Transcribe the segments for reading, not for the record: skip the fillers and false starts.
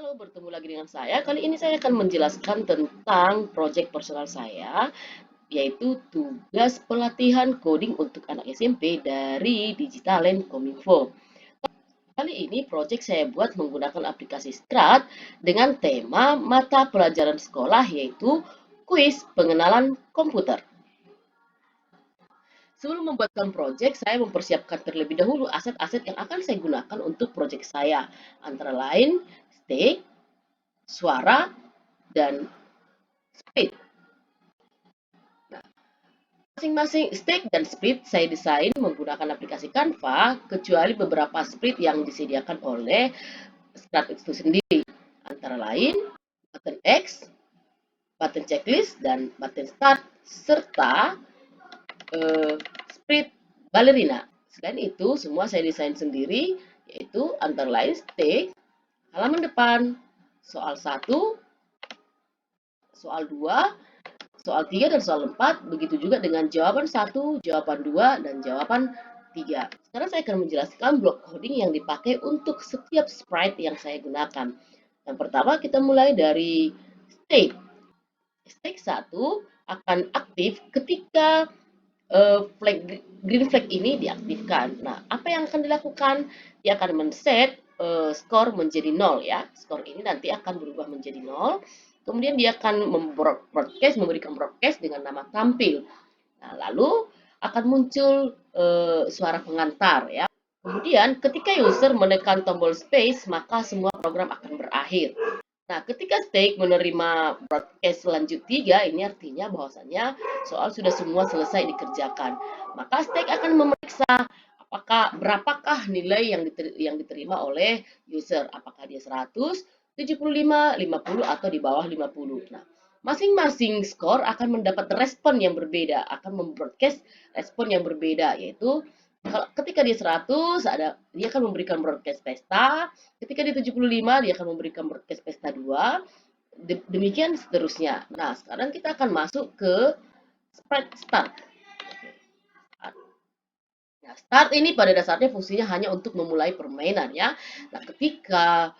Halo, bertemu lagi dengan saya. Kali ini saya akan menjelaskan tentang proyek personal saya, yaitu tugas pelatihan coding untuk anak SMP dari Digitalend Kominfo. Kali ini proyek saya buat menggunakan aplikasi Strat dengan tema mata pelajaran sekolah, yaitu kuis pengenalan komputer. Sebelum membuatkan proyek, saya mempersiapkan terlebih dahulu aset-aset yang akan saya gunakan untuk proyek saya, antara lain stake, suara, dan speed. Masing-masing stake dan split saya desain menggunakan aplikasi Canva, kecuali beberapa split yang disediakan oleh Strat itu sendiri, antara lain button X, button checklist, dan button start, serta split ballerina. Selain itu, semua saya desain sendiri, yaitu antara lain stake, halaman depan, soal 1, soal 2, soal 3 dan soal 4, begitu juga dengan jawaban 1, jawaban 2, dan jawaban 3. Sekarang saya akan menjelaskan blok coding yang dipakai untuk setiap sprite yang saya gunakan. Yang pertama, kita mulai dari state. State 1 akan aktif ketika green flag ini diaktifkan. Nah, apa yang akan dilakukan? Dia akan men-set skor menjadi 0 ya. Skor ini nanti akan berubah menjadi 0. Kemudian dia akan memberikan broadcast dengan nama tampil. Nah, lalu akan muncul suara pengantar ya. Kemudian ketika user menekan tombol space, maka semua program akan berakhir. Nah, ketika stake menerima broadcast lanjut 3, ini artinya bahwasannya soal sudah semua selesai dikerjakan. Maka stake akan memeriksa berapakah nilai yang diterima oleh user. Apakah dia 100, 75, 50, atau di bawah 50. Nah, masing-masing skor akan mendapat respon yang berbeda, akan membroadcast respon yang berbeda, yaitu ketika dia 100, dia akan memberikan broadcast pesta. Ketika dia 75, dia akan memberikan broadcast pesta 2. Demikian seterusnya. Nah, sekarang kita akan masuk ke sprite start. Nah, start ini pada dasarnya fungsinya hanya untuk memulai permainan ya. Nah, ketika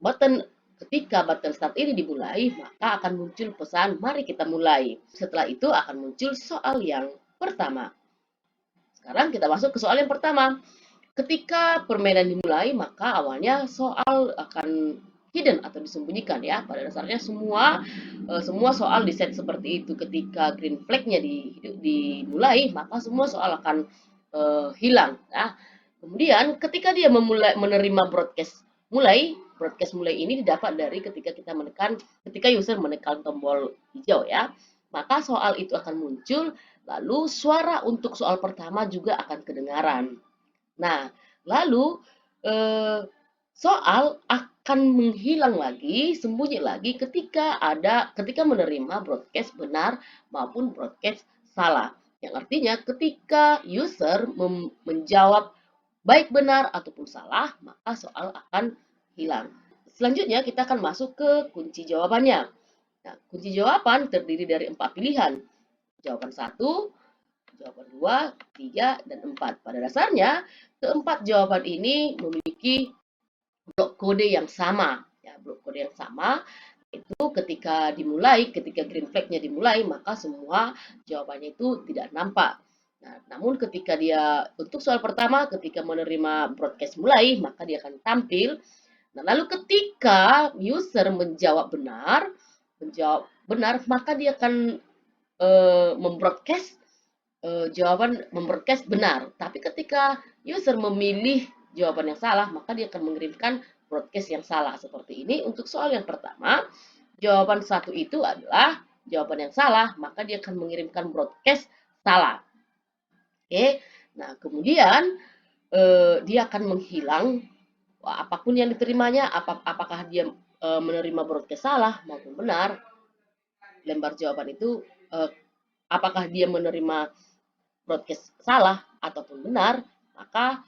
button start ini dimulai, maka akan muncul pesan mari kita mulai. Setelah itu akan muncul soal yang pertama. Sekarang kita masuk ke soal yang pertama. Ketika permainan dimulai, maka awalnya soal akan hidden atau disembunyikan ya. Pada dasarnya semua soal diset seperti itu. Ketika green flag-nya dimulai, maka semua soal akan hilang. Nah, kemudian ketika dia menerima broadcast mulai ini didapat dari ketika user menekan tombol hijau ya. Maka soal itu akan muncul, lalu suara untuk soal pertama juga akan kedengaran. Nah, lalu soal akan menghilang lagi, sembunyi lagi ketika menerima broadcast benar maupun broadcast salah. Yang artinya ketika user menjawab baik benar ataupun salah, maka soal akan hilang. Selanjutnya kita akan masuk ke kunci jawabannya. Nah, kunci jawaban terdiri dari 4 pilihan. Jawaban 1, jawaban 2, 3, dan 4. Pada dasarnya, keempat jawaban ini memiliki blok kode yang sama. Ya, blok kode yang sama itu ketika green flag-nya dimulai, maka semua jawabannya itu tidak nampak. Nah, namun ketika untuk soal pertama, ketika menerima broadcast mulai, maka dia akan tampil. Nah, lalu ketika user menjawab benar, maka dia akan membroadcast benar. Tapi ketika user memilih jawaban yang salah, maka dia akan mengirimkan broadcast yang salah. Seperti ini untuk soal yang pertama, jawaban 1 itu adalah jawaban yang salah, maka dia akan mengirimkan broadcast salah. Oke. Nah, kemudian dia akan menghilang apapun yang diterimanya, apakah dia menerima broadcast salah maupun benar. Lembar jawaban itu apakah dia menerima broadcast salah ataupun benar, maka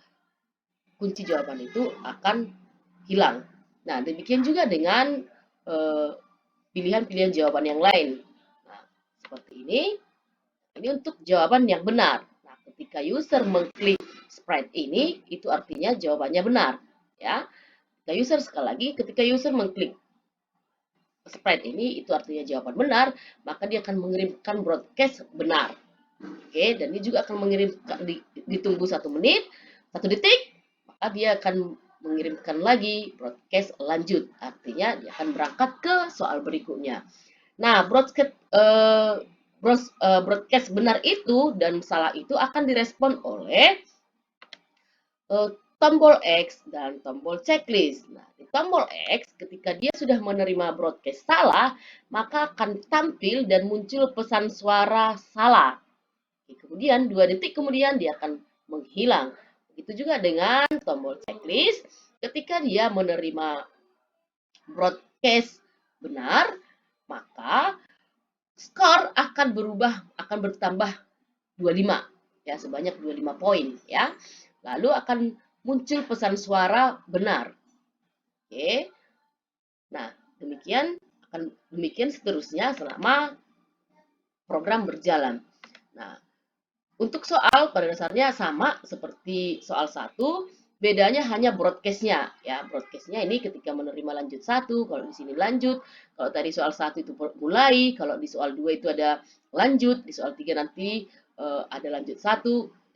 kunci jawaban itu akan hilang. Nah, demikian juga dengan pilihan-pilihan jawaban yang lain. Nah, seperti ini. Ini untuk jawaban yang benar. Nah, ketika user mengklik sprite ini, itu artinya jawabannya benar. Ya. Ketika user sekali lagi, ketika user mengklik sprite ini, itu artinya jawaban benar, maka dia akan mengirimkan broadcast benar. Oke, dan dia juga akan mengirimkan ditunggu 1 menit, 1 detik, maka dia akan mengirimkan lagi broadcast lanjut. Artinya dia akan berangkat ke soal berikutnya. Nah, broadcast benar itu dan salah itu akan direspon oleh tombol X dan tombol checklist. Nah, di tombol X, ketika dia sudah menerima broadcast salah, maka akan tampil dan muncul pesan suara salah. Kemudian 2 detik kemudian dia akan menghilang. Begitu juga dengan tombol checklist, ketika dia menerima broadcast benar, maka skor akan bertambah 25 ya, sebanyak 25 poin ya. Lalu akan muncul pesan suara benar. Oke. Nah, demikian seterusnya selama program berjalan. Nah, untuk soal pada dasarnya sama seperti soal 1, bedanya hanya broadcast-nya ya. Broadcast-nya ini ketika menerima lanjut 1, kalau di sini lanjut, kalau tadi soal 1 itu mulai, kalau di soal 2 itu ada lanjut, di soal 3 nanti ada lanjut 1,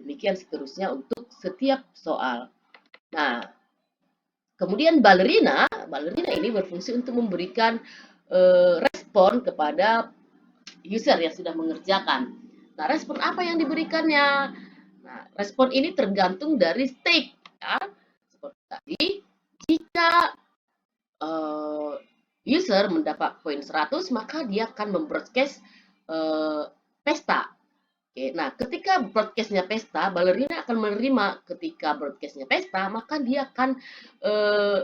demikian seterusnya untuk setiap soal. Nah, kemudian balerina ini berfungsi untuk memberikan respon kepada user yang sudah mengerjakan. Nah, respon apa yang diberikannya? Nah, respon ini tergantung dari state. Ya. Seperti tadi, jika user mendapat poin 100, maka dia akan membroadcast pesta. Oke, nah ketika broadcastnya pesta, balerina akan menerima ketika broadcastnya pesta, maka dia akan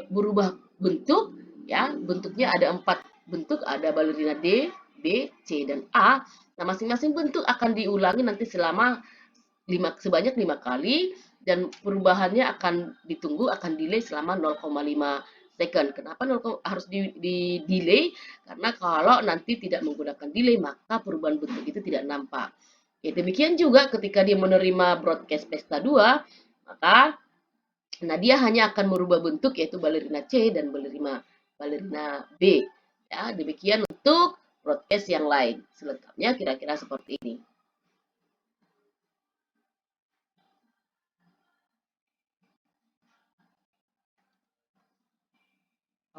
berubah bentuk, ya bentuknya ada 4 bentuk, ada balerina D, B, C, dan A. Nah masing-masing bentuk akan diulangi nanti sebanyak 5 kali, dan perubahannya akan ditunggu, akan delay selama 0,5 second. Kenapa harus di delay? Karena kalau nanti tidak menggunakan delay, maka perubahan bentuk itu tidak nampak. Ya, demikian juga ketika dia menerima broadcast pesta 2, maka dia hanya akan merubah bentuk yaitu balerina C dan balerina B. Ya, demikian untuk broadcast yang lain. Selengkapnya kira-kira seperti ini.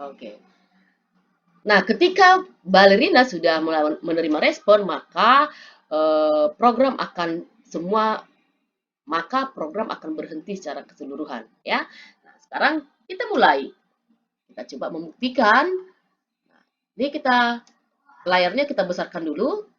Oke. Nah, ketika balerina sudah menerima respon, maka program akan berhenti secara keseluruhan ya. Nah, sekarang kita mulai. Kita coba membuktikan. Nah, ini layarnya kita besarkan dulu.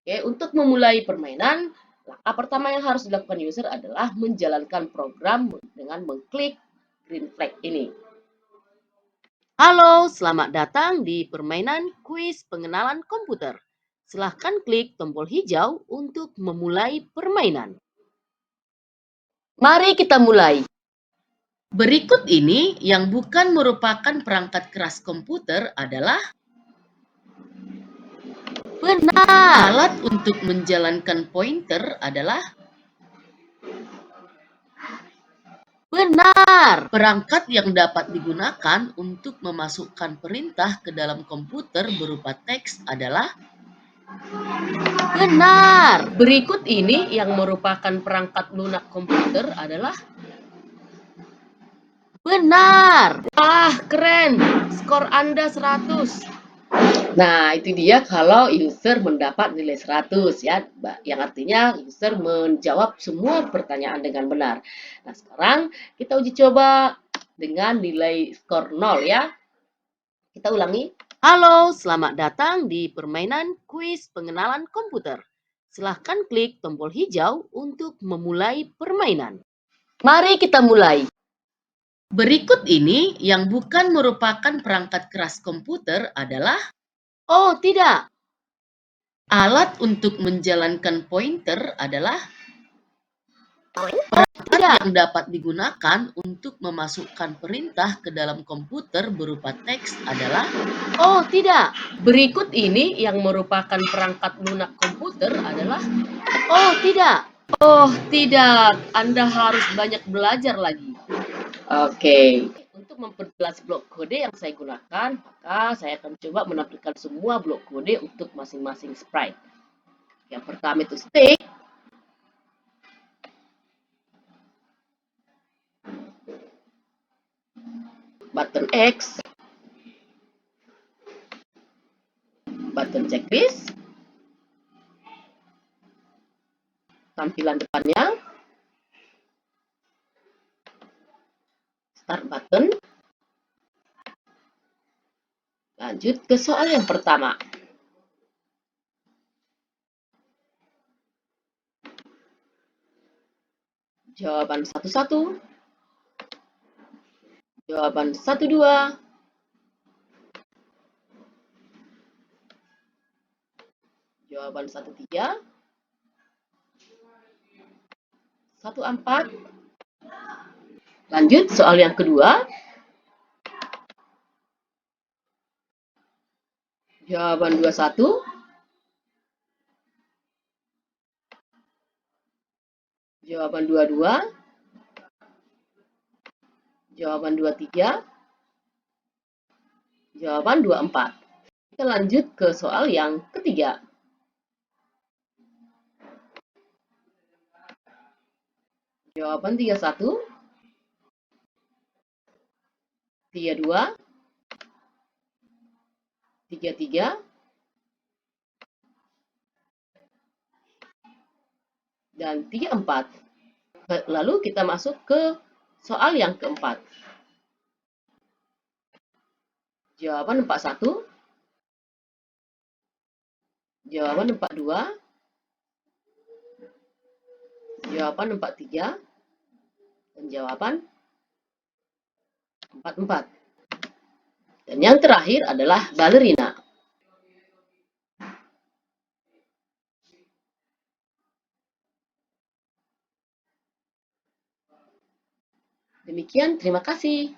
Oke, untuk memulai permainan, langkah pertama yang harus dilakukan user adalah menjalankan program dengan mengklik green flag ini. Halo, selamat datang di permainan kuis pengenalan komputer. Silahkan klik tombol hijau untuk memulai permainan. Mari kita mulai. Berikut ini yang bukan merupakan perangkat keras komputer adalah benar. Alat untuk menjalankan pointer adalah benar. Perangkat yang dapat digunakan untuk memasukkan perintah ke dalam komputer berupa teks adalah benar. Berikut ini yang merupakan perangkat lunak komputer adalah benar. Wah, keren. Skor Anda 100. Nah, itu dia kalau user mendapat nilai 100 ya, yang artinya user menjawab semua pertanyaan dengan benar. Nah, sekarang kita uji coba dengan nilai skor 0 ya. Kita ulangi. Halo, selamat datang di permainan kuis pengenalan komputer. Silahkan klik tombol hijau untuk memulai permainan. Mari kita mulai. Berikut ini yang bukan merupakan perangkat keras komputer adalah oh, tidak. Alat untuk menjalankan pointer adalah perangkat yang dapat digunakan untuk memasukkan perintah ke dalam komputer berupa teks adalah oh, tidak. Berikut ini yang merupakan perangkat lunak komputer adalah oh, tidak. Oh, tidak. Anda harus banyak belajar lagi. Oke, untuk memperjelas blok kode yang saya gunakan, maka saya akan coba menampilkan semua blok kode untuk masing-masing sprite. Yang pertama itu stick, button X, button checklist, tampilan depannya, start button. Lanjut ke soal yang pertama. Jawaban 1-1, jawaban 1-2, jawaban 1-3, 1-4. Lanjut soal yang kedua. Jawaban 21, jawaban 22, jawaban 23, jawaban 24. Kita lanjut ke soal yang ketiga. Jawaban 31, 32, 33, dan 34. Lalu kita masuk ke soal yang keempat. Jawaban 41, jawaban 42, jawaban 43, dan jawaban 44. Dan yang terakhir adalah balerina. Demikian, terima kasih.